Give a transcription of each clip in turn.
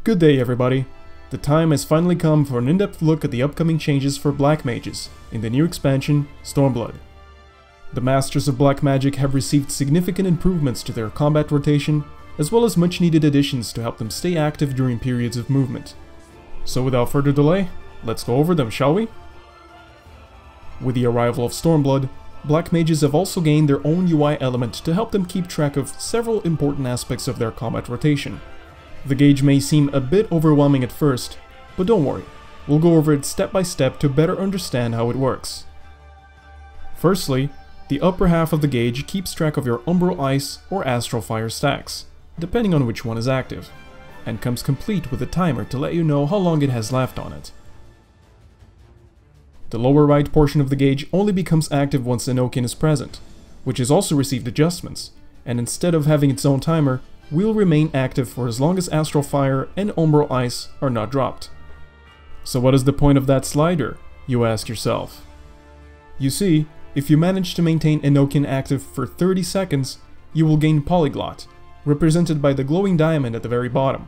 Good day everybody. The time has finally come for an in-depth look at the upcoming changes for Black Mages in the new expansion, Stormblood. The Masters of Black Magic have received significant improvements to their combat rotation, as well as much needed additions to help them stay active during periods of movement. So without further delay, let's go over them, shall we? With the arrival of Stormblood, Black Mages have also gained their own UI element to help them keep track of several important aspects of their combat rotation. The gauge may seem a bit overwhelming at first, but don't worry, we'll go over it step by step to better understand how it works. Firstly, the upper half of the gauge keeps track of your Umbral Ice or Astral Fire stacks, depending on which one is active, and comes complete with a timer to let you know how long it has left on it. The lower right portion of the gauge only becomes active once Enochian is present, which has also received adjustments, and instead of having its own timer, will remain active for as long as Astral Fire and Umbral Ice are not dropped. So what is the point of that slider, you ask yourself? You see, if you manage to maintain Enochian active for 30 seconds, you will gain Polyglot, represented by the glowing diamond at the very bottom.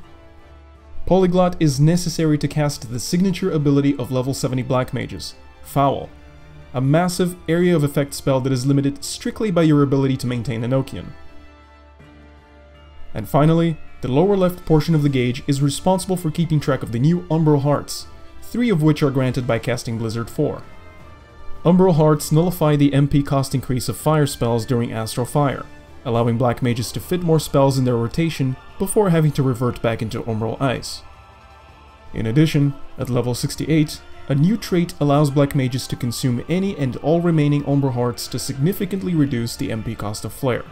Polyglot is necessary to cast the signature ability of level 70 Black Mages, Foul, a massive area of effect spell that is limited strictly by your ability to maintain Enochian. And finally, the lower left portion of the gauge is responsible for keeping track of the new Umbral Hearts, 3 of which are granted by casting Blizzard 4. Umbral Hearts nullify the MP cost increase of fire spells during Astral Fire, allowing Black Mages to fit more spells in their rotation before having to revert back into Umbral Ice. In addition, at level 68, a new trait allows Black Mages to consume any and all remaining Umbral Hearts to significantly reduce the MP cost of Flare,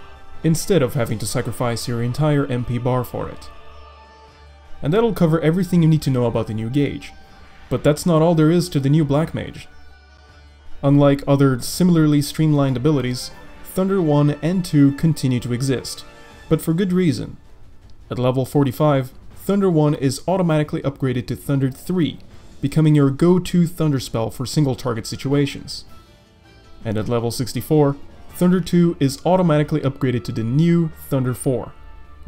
instead of having to sacrifice your entire MP bar for it. And that'll cover everything you need to know about the new gauge, but that's not all there is to the new Black Mage. Unlike other similarly streamlined abilities, Thunder 1 and 2 continue to exist, but for good reason. At level 45, Thunder 1 is automatically upgraded to Thunder 3, becoming your go-to Thunder spell for single target situations. And at level 64, Thunder 2 is automatically upgraded to the new Thunder 4,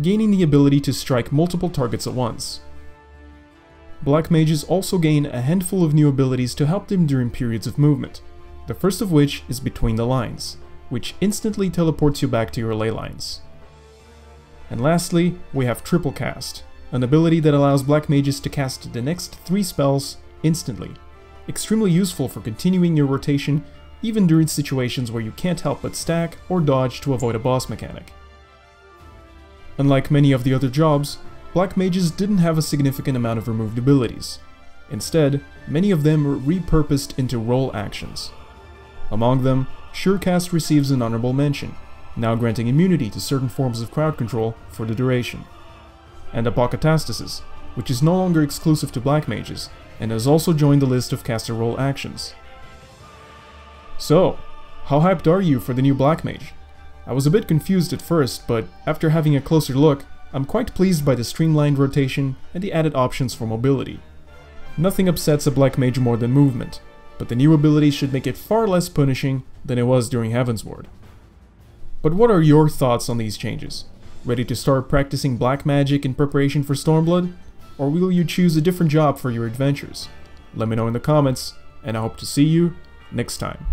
gaining the ability to strike multiple targets at once. Black Mages also gain a handful of new abilities to help them during periods of movement, the first of which is Between the Lines, which instantly teleports you back to your ley lines. And lastly, we have Triple Cast, an ability that allows Black Mages to cast the next 3 spells instantly, extremely useful for continuing your rotation even during situations where you can't help but stack or dodge to avoid a boss mechanic. Unlike many of the other jobs, Black Mages didn't have a significant amount of removed abilities. Instead, many of them were repurposed into role actions. Among them, Surecast receives an honorable mention, now granting immunity to certain forms of crowd control for the duration. And Apocatastasis, which is no longer exclusive to Black Mages, and has also joined the list of caster role actions. So, how hyped are you for the new Black Mage? I was a bit confused at first, but after having a closer look, I'm quite pleased by the streamlined rotation and the added options for mobility. Nothing upsets a Black Mage more than movement, but the new abilities should make it far less punishing than it was during Heavensward. But what are your thoughts on these changes? Ready to start practicing black magic in preparation for Stormblood? Or will you choose a different job for your adventures? Let me know in the comments, and I hope to see you next time.